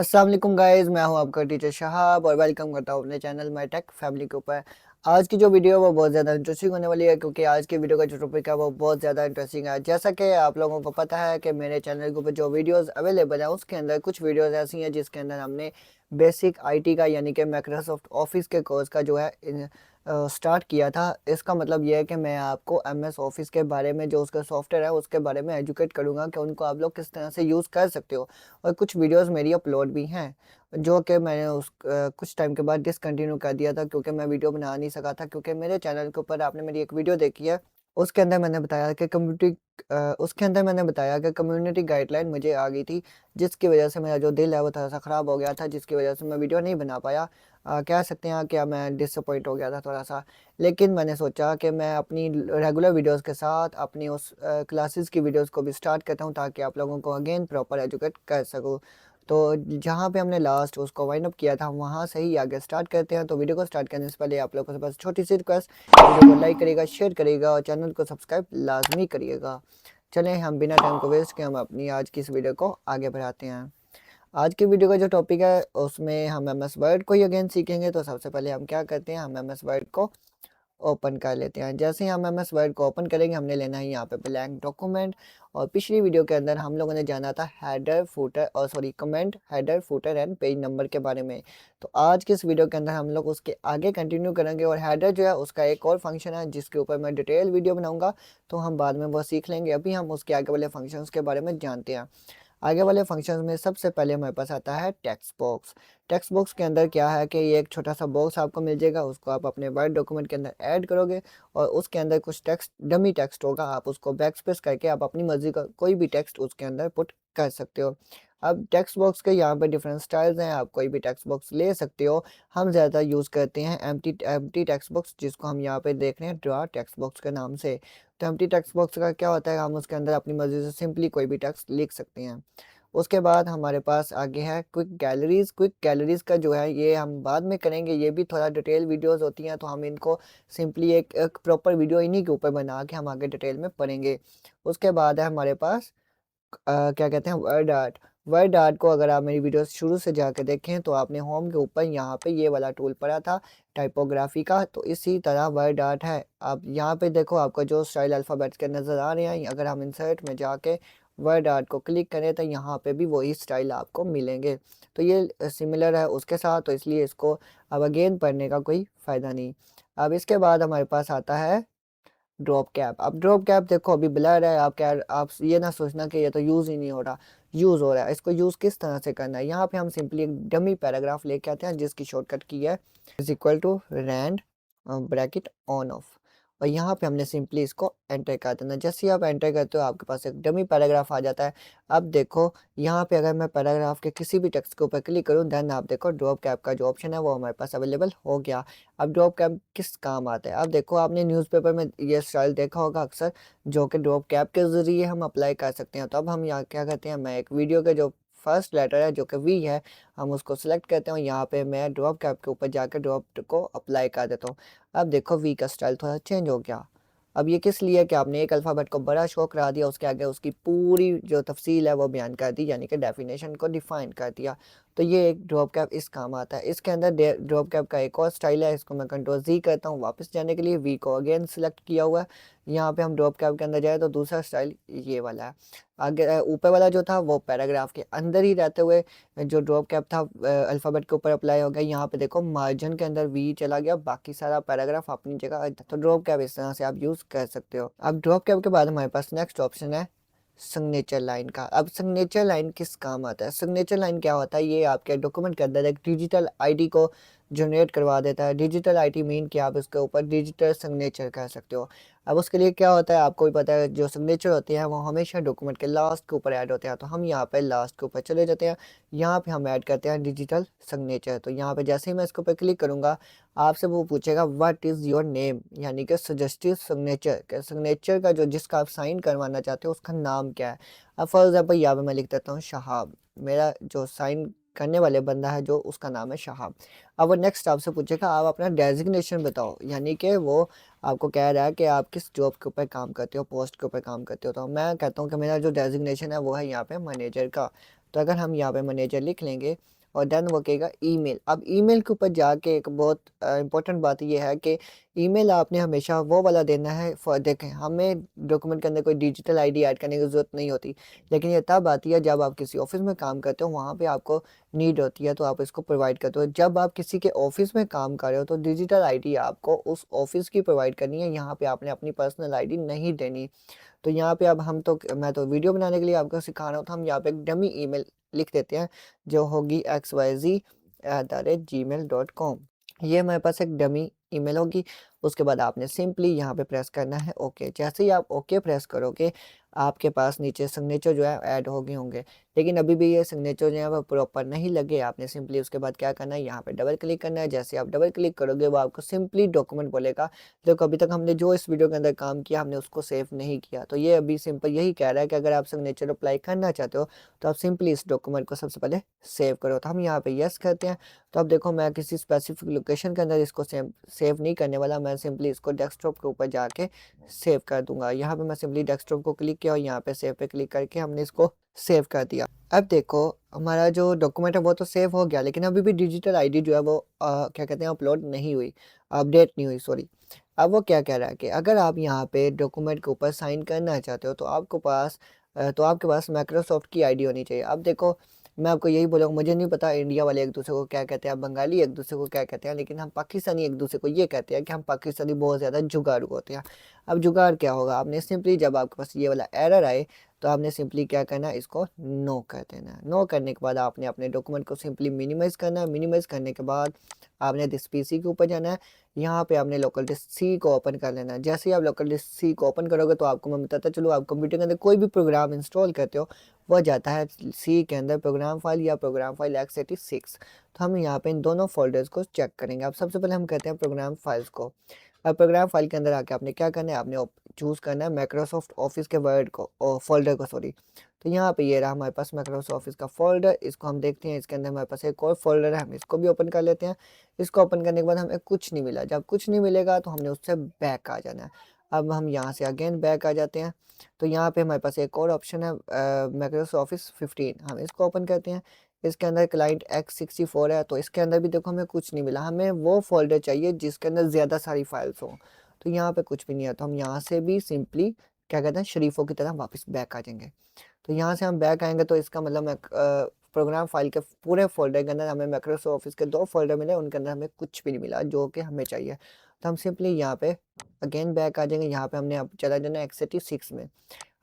अस्सलाम वालेकुम गाइस, मैं हूं आपका टीचर शहाब और वेलकम करता हूं अपने चैनल माई टेक फैमिली के ऊपर। आज की जो वीडियो है वो बहुत ज़्यादा इंटरेस्टिंग होने वाली है, क्योंकि आज की वीडियो का जो टॉपिक है वो बहुत ज़्यादा इंटरेस्टिंग है। जैसा कि आप लोगों को पता है कि मेरे चैनल के ऊपर जो वीडियोस अवेलेबल है उसके अंदर कुछ वीडियोस ऐसी हैं जिसके अंदर हमने बेसिक आईटी का यानी कि माइक्रोसॉफ्ट ऑफिस के कोर्स का जो है स्टार्ट किया था। इसका मतलब ये है कि मैं आपको एमएस ऑफिस के बारे में, जो उसका सॉफ्टवेयर है उसके बारे में एजुकेट करूंगा कि उनको आप लोग किस तरह से यूज़ कर सकते हो। और कुछ वीडियोस मेरी अपलोड भी हैं जो कि मैंने कुछ टाइम के बाद डिसकंटिन्यू कर दिया था, क्योंकि मैं वीडियो बना नहीं सका था। क्योंकि मेरे चैनल के ऊपर आपने मेरी एक वीडियो देखी है, उसके अंदर मैंने बताया कि कम्युनिटी गाइडलाइन मुझे आ गई थी, जिसकी वजह से मेरा जो दिल है वो थोड़ा-सा ख़राब हो गया था, जिसकी वजह से मैं वीडियो नहीं बना पाया। कह सकते हैं कि मैं डिसअपॉइंट हो गया था थोड़ा-सा। लेकिन मैंने सोचा कि मैं अपनी रेगुलर वीडियोज़ के साथ अपनी उस क्लासेस की वीडियोज़ को भी स्टार्ट करता हूँ, ताकि आप लोगों को अगेन प्रॉपर एजुकेट कर सकूँ। तो जहाँ पे हमने लास्ट उसको वाइंड अप किया था, वहाँ से ही आगे स्टार्ट करते हैं। तो वीडियो को स्टार्ट करने से पहले आप लोगों से बस छोटी सी रिक्वेस्ट, वीडियो को लाइक करिएगा, शेयर करिएगा और चैनल को सब्सक्राइब लाजमी करिएगा। चलें, हम बिना टाइम को वेस्ट किए हम अपनी आज की इस वीडियो को आगे बढ़ाते हैं। आज की वीडियो का जो टॉपिक है उसमें हम एम एस वर्ड को ही अगेन सीखेंगे। तो सबसे पहले हम क्या करते हैं, हम एम एस वर्ड को ओपन कर लेते हैं। जैसे ही हम एम एस वर्ड को ओपन करेंगे, हमने लेना है यहाँ पे ब्लैंक डॉक्यूमेंट। और पिछली वीडियो के अंदर हम लोगों ने जाना था हेडर फुटर और sorry comment, header footer and page number के बारे में। तो आज के इस वीडियो के अंदर हम लोग उसके आगे कंटिन्यू करेंगे। और हेडर जो है उसका एक और फंक्शन है जिसके ऊपर मैं डिटेल वीडियो बनाऊंगा, तो हम बाद में वो सीख लेंगे। अभी हम उसके आगे वाले फंक्शंस के बारे में जानते हैं। आगे वाले फंक्शंस में सबसे पहले हमारे पास आता है टेक्स्ट बॉक्स। टेक्स्ट बॉक्स के अंदर क्या है कि ये एक छोटा सा बॉक्स आपको मिल जाएगा, उसको आप अपने वर्ड डॉक्यूमेंट के अंदर ऐड करोगे और उसके अंदर कुछ टेक्स्ट, डमी टेक्स्ट होगा, आप उसको बैक स्पेस करके आप अपनी मर्जी का कोई भी टेक्स्ट उसके अंदर पुट कर सकते हो। अब टेक्स्ट बॉक्स के यहाँ पे डिफरेंट स्टाइल्स हैं, आप कोई भी टेक्स्ट बॉक्स ले सकते हो। हम ज़्यादा यूज़ करते हैं एम्प्टी टेक्स्ट बॉक्स, जिसको हम यहाँ पे देख रहे हैं ड्रा टेक्स्ट बॉक्स के नाम से। तो एम्प्टी टेक्स्ट बॉक्स का क्या होता है, हम उसके अंदर अपनी मर्जी से सिंपली कोई भी टेक्स्ट लिख सकते हैं। उसके बाद हमारे पास आगे है क्विक गैलरीज। क्विक गैलरीज का जो है ये हम बाद में करेंगे, ये भी थोड़ा डिटेल वीडियोस होती हैं, तो हम इनको सिंपली एक प्रॉपर वीडियो इन्हीं के ऊपर बना के हम आगे डिटेल में पढ़ेंगे। उसके बाद है हमारे पास क्या कहते हैं, वर्ड आर्ट। वर्ड आर्ट को अगर आप मेरी वीडियो शुरू से जाकर देखें तो आपने होम के ऊपर यहाँ पे ये वाला टूल पढ़ा था टाइपोग्राफी का, तो इसी तरह वर्ड आर्ट है। आप यहाँ पे देखो, आपका जो स्टाइल अल्फ़ाबेट्स के नज़र आ रहे हैं, अगर हम इंसर्ट में जाके वर्ड आर्ट को क्लिक करें तो यहाँ पे भी वही स्टाइल आपको मिलेंगे। तो ये सिमिलर है उसके साथ, तो इसलिए इसको अब अगेन पढ़ने का कोई फ़ायदा नहीं। अब इसके बाद हमारे पास आता है ड्रॉप कैप। अब ड्रॉप कैप देखो अभी ब्लर है, आप ये ना सोचना कि ये तो यूज़ ही नहीं हो रहा, यूज़ हो रहा है। इसको यूज़ किस तरह से करना है, यहाँ पे हम सिंपली एक डमी पैराग्राफ लेके आते हैं जिसकी शॉर्टकट की है is equal to round bracket on off, और यहाँ पे हमने सिंपली इसको एंटर कर देना। जैसे ही आप एंटर करते हो आपके पास एक डमी पैराग्राफ आ जाता है। अब देखो यहाँ पे अगर मैं पैराग्राफ के किसी भी टेक्स्ट के ऊपर क्लिक करूँ, देन आप देखो ड्रॉप कैप का जो ऑप्शन है वो हमारे पास अवेलेबल हो गया। अब ड्रॉप कैप किस काम आता है, अब देखो आपने न्यूज़पेपर में ये स्टाइल देखा होगा अक्सर, जो कि ड्रॉप कैप के ज़रिए हम अप्लाई कर सकते हैं। तो अब हम यहाँ क्या करते हैं, मैं एक वीडियो के जो फर्स्ट लेटर है जो कि वी है, हम उसको सिलेक्ट करते हैं। यहाँ पे मैं ड्रॉप कैप के ऊपर जाकर ड्रॉप को अप्लाई कर देता हूँ। अब देखो वी का स्टाइल थोड़ा चेंज हो गया। अब ये किस लिए कि आपने एक अल्फ़ाबेट को बड़ा शो करा दिया, उसके आगे उसकी पूरी जो तफसील है वो बयान कर दी, यानी कि डेफिनेशन को डिफ़ाइन कर दिया। तो ये एक ड्रॉप कैप इस काम आता है। इसके अंदर ड्रॉप कैप का एक और स्टाइल है, इसको मैं कंट्रोल जी करता हूँ वापस जाने के लिए, वी को अगेन सेलेक्ट किया हुआ है। यहाँ पे हम ड्रॉप कैप के अंदर जाए तो दूसरा स्टाइल ये वाला है। आगे ऊपर वाला जो था वो पैराग्राफ के अंदर ही रहते हुए जो ड्रॉप कैप था अल्फ़ाबेट के ऊपर अप्लाई हो गया। यहाँ पे देखो मार्जिन के अंदर वी चला गया, बाकी सारा पैराग्राफ अपनी जगह। तो ड्रॉप कैप इस तरह से आप यूज़ कर सकते हो। अब ड्रॉप कैप के बाद हमारे पास नेक्स्ट ऑप्शन है सिग्नेचर लाइन का। अब सिग्नेचर लाइन किस काम आता है, सिग्नेचर लाइन क्या होता है, ये आपके डॉक्यूमेंट के अंदर एक डिजिटल आईडी को जनरेट करवा देता है। डिजिटल आईडी मीन कि आप इसके ऊपर डिजिटल सिग्नेचर कर सकते हो। अब उसके लिए क्या होता है आपको भी पता है, जो सिग्नेचर होते हैं वो हमेशा डॉक्यूमेंट के लास्ट के ऊपर ऐड होते हैं। तो हम यहाँ पे लास्ट के ऊपर चले जाते हैं, यहाँ पे हम ऐड करते हैं डिजिटल सिग्नेचर। तो यहाँ पे जैसे ही मैं इसके ऊपर क्लिक करूँगा, आपसे वो पूछेगा व्हाट इज़ योर नेम, यानी कि सजेस्टिव सिग्नेचर के सिग्नेचर का जो जिसका आप साइन करवाना चाहते हो उसका नाम क्या है। अब फॉर एग्जाम्पल यहाँ पे मैं लिख देता हूँ शहाब, मेरा जो साइन करने वाले बंदा है जो उसका नाम है शहाब। अब वो नेक्स्ट आपसे पूछेगा आप अपना डेजिग्नेशन बताओ, यानी कि वो आपको कह रहा है कि आप किस जॉब के ऊपर काम करते हो, पोस्ट के ऊपर काम करते हो। तो मैं कहता हूँ कि मेरा जो डेजिग्नेशन है वो है यहाँ पे मैनेजर का। तो अगर हम यहाँ पे मैनेजर लिख लेंगे और देन वो कहेगा ईमेल। अब ईमेल के ऊपर जाके एक बहुत इंपॉर्टेंट बात ये है कि ईमेल आपने हमेशा वो वाला देना है। फॉर देखें, हमें डॉक्यूमेंट के अंदर कोई डिजिटल आईडी ऐड करने की ज़रूरत नहीं होती, लेकिन ये तब आती है जब आप किसी ऑफिस में काम करते हो, वहाँ पे आपको नीड होती है तो आप इसको प्रोवाइड करते हो। जब आप किसी के ऑफिस में काम कर रहे हो तो डिजिटल आईडी आपको उस ऑफिस की प्रोवाइड करनी है, यहाँ पे आपने अपनी पर्सनल आईडी नहीं देनी। तो यहाँ पे अब मैं तो वीडियो बनाने के लिए आपको सिखा रहा हूँ, तो हम यहाँ पे एक डमी ईमेल लिख देते हैं जो होगी xyz@gmail.com। ये हमारे पास एक डमी ईमेल होगी। उसके बाद आपने सिंपली यहाँ पे प्रेस करना है ओके। जैसे ही आप ओके प्रेस करोगे, आपके पास नीचे सिग्नेचर जो है ऐड हो गए होंगे, लेकिन अभी भी ये सिग्नेचर जो है वो प्रॉपर नहीं लगे। आपने सिंपली उसके बाद क्या करना है, यहाँ पे डबल क्लिक करना है। जैसे आप डबल क्लिक करोगे वो आपको सिंपली डॉक्यूमेंट बोलेगा। तो अभी तक हमने जो इस वीडियो के अंदर काम किया हमने उसको सेव नहीं किया, तो ये अभी सिंपल यही कह रहा है कि अगर आप सिग्नेचर अप्लाई करना चाहते हो तो आप सिंपली इस डॉक्यूमेंट को सबसे पहले सेव करो। तो हम यहाँ पे यस करते हैं। तो अब देखो, मैं किसी स्पेसिफिक लोकेशन के अंदर इसको सेव नहीं करने वाला, मैं सिंपली इसको डेस्कटॉप के ऊपर जाके सेव कर दूंगा। यहाँ पे मैं सिंपली डेस्कटॉप को क्लिक किया और यहाँ पे सेव पे क्लिक करके हमने इसको सेव कर दिया। अब देखो, हमारा जो डॉक्यूमेंट है वो तो सेव हो गया, लेकिन अभी भी डिजिटल आईडी जो है वो क्या कहते हैं, अपलोड नहीं हुई, अपडेट नहीं हुई, सॉरी। अब वो क्या कह रहा है कि अगर आप यहाँ पे डॉक्यूमेंट के ऊपर साइन करना चाहते हो तो आपके पास माइक्रोसॉफ्ट की आईडी होनी चाहिए। अब देखो, मैं आपको यही बोलूँगा, मुझे नहीं पता इंडिया वाले एक दूसरे को क्या कहते हैं, बंगाली एक दूसरे को क्या कहते हैं, लेकिन हम पाकिस्तानी एक दूसरे को ये कहते हैं कि हम पाकिस्तानी बहुत ज़्यादा जुगाड़ू होते हैं। अब जुगाड़ क्या होगा, आपने सिंपली जब आपके पास ये वाला एरर आए तो आपने सिंपली क्या करना है, इसको नो कर देना है। नो करने के बाद आपने अपने डॉक्यूमेंट को सिंपली मिनिमाइज़ करना है। मिनिमाइज़ करने के बाद आपने दिस पीसी के ऊपर जाना है। यहाँ पे आपने लोकल डिस्क सी को ओपन कर लेना है। जैसे ही आप लोकल डिस्क सी को ओपन करोगे तो आपको मैं बताता चलो, आप कंप्यूटर के अंदर कोई भी प्रोग्राम इंस्टॉल करते हो वह जाता है सी के अंदर, प्रोग्राम फाइल या प्रोग्राम फाइल x86। तो हम यहाँ पे इन दोनों फोल्डर्स को चेक करेंगे। अब सबसे पहले हम कहते हैं प्रोग्राम फाइल्स को। अब प्रोग्राम फाइल के अंदर आके आपने क्या करना है, आपने चूज़ करना है माइक्रोसॉफ्ट ऑफिस के वर्ड को, फोल्डर को, सॉरी। तो यहाँ पे ये रहा हमारे पास माइक्रोसॉफ्ट ऑफिस का फोल्डर। इसको हम देखते हैं, इसके अंदर हमारे पास एक और फोल्डर है, हम इसको भी ओपन कर लेते हैं। इसको ओपन करने के बाद हमें कुछ नहीं मिला। जब कुछ नहीं मिलेगा तो हमने उससे बैक आ जाना है। अब हम यहाँ से अगेन बैक आ जाते हैं। तो यहाँ पे हमारे पास एक और ऑप्शन है माइक्रोसॉफ्ट ऑफिस 15, हम इसको ओपन करते हैं। इसके अंदर क्लाइंट x64 है, तो इसके अंदर भी देखो हमें कुछ नहीं मिला। हमें वो फोल्डर चाहिए जिसके अंदर ज़्यादा सारी फाइल्स हों, तो यहाँ पे कुछ भी नहीं है। तो हम यहाँ से भी सिंपली क्या कहते हैं, शरीफों की तरह वापस बैक आ जाएंगे। तो यहाँ से हम बैक आएंगे तो इसका मतलब मैं प्रोग्राम फाइल के पूरे फोल्डर के अंदर हमें माइक्रोसॉफ्ट ऑफिस के 2 फोल्डर मिले, उनके अंदर हमें कुछ भी नहीं मिला जो कि हमें चाहिए। तो हम सिंपली यहाँ पे अगेन बैक आ जाएंगे। यहाँ पे हमने अब चला जाना x86 में।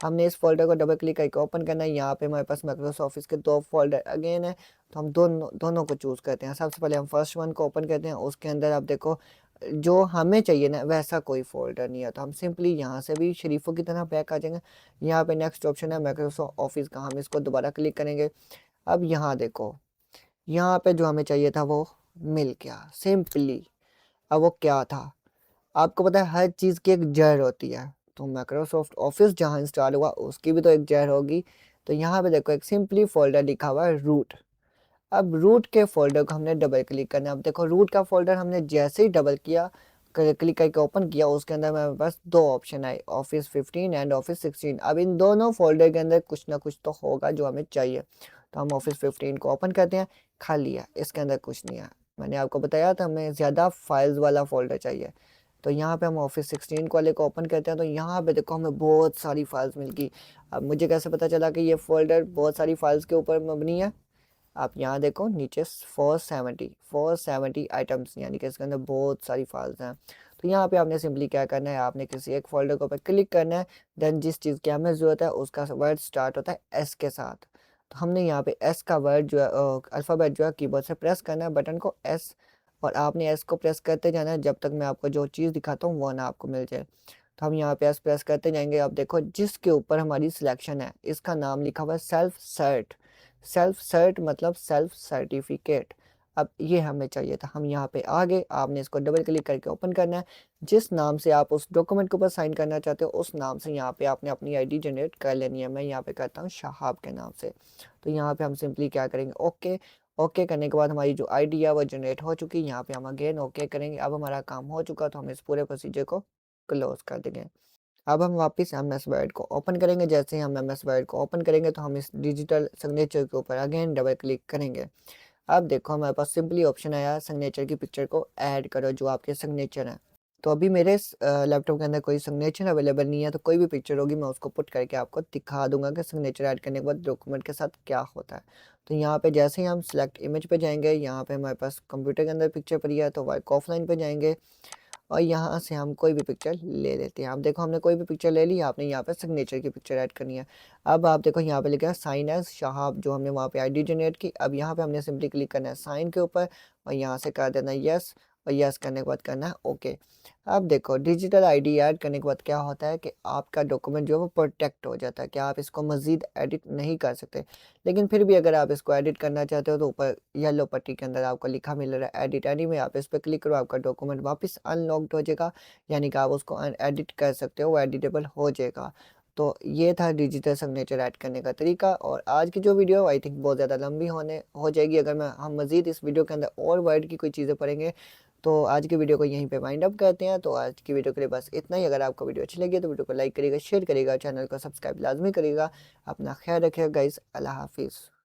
हमने इस फोल्डर को डबल क्लिक करके ओपन करना है। यहाँ पे हमारे पास माइक्रोसॉफ्ट ऑफिस के 2 फोल्डर अगेन है, तो हम दोनों को चूज़ करते हैं। सबसे पहले हम फर्स्ट वन को ओपन करते हैं। उसके अंदर आप देखो जो हमें चाहिए ना वैसा कोई फोल्डर नहीं है, तो हम सिंपली यहाँ से भी शरीफों की तरह बैक आ जाएंगे। यहाँ पे नेक्स्ट ऑप्शन है माइक्रोसॉफ्ट ऑफिस का, हम इसको दोबारा क्लिक करेंगे। अब यहाँ देखो, यहाँ पे जो हमें चाहिए था वो मिल गया सिंपली। अब वो क्या था, आपको पता है हर चीज़ की एक जड़ होती है, तो माइक्रोसॉफ्ट ऑफिस जहाँ इंस्टॉल हुआ उसकी भी तो एक जड़ होगी। तो यहाँ पे देखो एक सिंपली फोल्डर लिखा हुआ है रूट। अब रूट के फोल्डर को हमने डबल क्लिक करना है। अब देखो रूट का फोल्डर हमने जैसे ही डबल किया, क्लिक करके ओपन किया, उसके अंदर मेरे पास 2 ऑप्शन आए, ऑफिस 15 एंड ऑफिस 16। अब इन दोनों फोल्डर के अंदर कुछ ना कुछ तो होगा जो हमें चाहिए। तो हम ऑफिस 15 को ओपन करते हैं, खाली है, इसके अंदर कुछ नहीं है। मैंने आपको बताया था हमें ज़्यादा फाइल्स वाला फोल्डर चाहिए। तो यहाँ पे हम ऑफिस 16 वाले को ओपन करते हैं, तो यहाँ पे देखो हमें बहुत सारी फाइल्स मिल गई। अब मुझे कैसे पता चला कि ये फोल्डर बहुत सारी फाइल्स के ऊपर मबनी है, आप यहाँ देखो नीचे 470 आइटम्स, यानी कि इसके अंदर बहुत सारी फाइल्स हैं। तो यहाँ पे आपने सिंपली क्या करना है, आपने किसी एक फोल्डर के ऊपर क्लिक करना है। देन जिस चीज़ की हमें ज़रूरत है उसका वर्ड स्टार्ट होता है एस के साथ। तो हमने यहाँ पे एस का वर्ड जो है अल्फ़ाबेट जो है कीबोर्ड से प्रेस करना है, बटन को एस, और आपने एस को प्रेस करते जाना है जब तक मैं आपको जो चीज़ दिखाता हूँ वो ना आपको मिल जाए। तो हम यहाँ पे एस प्रेस करते जाएंगे। अब देखो जिसके ऊपर हमारी सिलेक्शन है इसका नाम लिखा हुआ है सेल्फ सर्ट। सेल्फ सर्ट मतलब सेल्फ सर्टिफिकेट। अब ये हमें चाहिए था, हम यहाँ पे आ गए। आपने इसको डबल क्लिक करके ओपन करना है। जिस नाम से आप उस डॉक्यूमेंट के ऊपर साइन करना चाहते हो उस नाम से यहाँ पे आपने अपनी आईडी जनरेट कर लेनी है। मैं यहाँ पे करता हूँ शाहाब के नाम से। तो यहाँ पे हम सिंपली क्या करेंगे, ओके। ओके करने के बाद हमारी जो आईडी है वो जनरेट हो चुकी है। यहाँ पे हम अगेन ओके करेंगे। अब हमारा काम हो चुका तो हम इस पूरे प्रोसीजर को क्लोज कर देंगे। अब हम वापस एमएस वर्ड को ओपन करेंगे। जैसे ही हम एमएस वर्ड को ओपन करेंगे तो हम इस डिजिटल सिग्नेचर के ऊपर अगेन डबल क्लिक करेंगे। अब देखो हमारे पास सिंपली ऑप्शन आया सिग्नेचर की पिक्चर को ऐड करो जो आपके सिग्नेचर है। तो अभी मेरे लैपटॉप के अंदर कोई सिग्नेचर अवेलेबल नहीं है, तो कोई भी पिक्चर होगी मैं उसको पुट करके आपको दिखा दूंगा कि सिग्नेचर ऐड करने के बाद डॉक्यूमेंट के साथ क्या होता है। तो यहाँ पे जैसे ही हम सिलेक्ट इमेज पे जाएंगे, यहाँ पे हमारे पास कंप्यूटर के अंदर पिक्चर पड़ी है तो वर्क ऑफलाइन पे जाएंगे और यहाँ से हम कोई भी पिक्चर ले लेते हैं। आप देखो हमने कोई भी पिक्चर ले ली, आपने यहाँ पे सिग्नेचर की पिक्चर ऐड करनी है। अब आप देखो यहाँ पे लिखा है साइन एज शाहाब, जो हमने वहाँ पे आईडी जनरेट की। अब यहाँ पे हमने सिंपली क्लिक करना है साइन के ऊपर और यहाँ से कर देना है यस, और यस करने के बाद करना है ओके। अब देखो डिजिटल आईडी ऐड करने के बाद क्या होता है कि आपका डॉक्यूमेंट जो है वो प्रोटेक्ट हो जाता है कि आप इसको मज़ीद एडिट नहीं कर सकते। लेकिन फिर भी अगर आप इसको एडिट करना चाहते हो तो ऊपर येलो पट्टी के अंदर आपको लिखा मिल रहा है एडिट एनी में, आप इस पर क्लिक करो, आपका डॉक्यूमेंट वापस अनलॉक्ड हो जाएगा, यानी कि आप उसको एडिट कर सकते हो, वो एडिटेबल हो जाएगा। तो ये था डिजिटल सिग्नेचर ऐड करने का तरीका। और आज की जो वीडियो आई थिंक बहुत ज़्यादा लंबी होने हो जाएगी, अगर मैं हम मज़ीद इस वीडियो के अंदर और वर्ड की कोई चीज़ें पढ़ेंगे। तो आज की वीडियो को यहीं पे वाइंड अप करते हैं। तो आज की वीडियो के लिए बस इतना ही। अगर आपको वीडियो अच्छी लगी तो वीडियो को लाइक करिएगा, शेयर करिएगा, चैनल को सब्सक्राइब लाजमी करिएगा। अपना ख्याल रखिएगा गाइस, अल्लाह हाफिज़।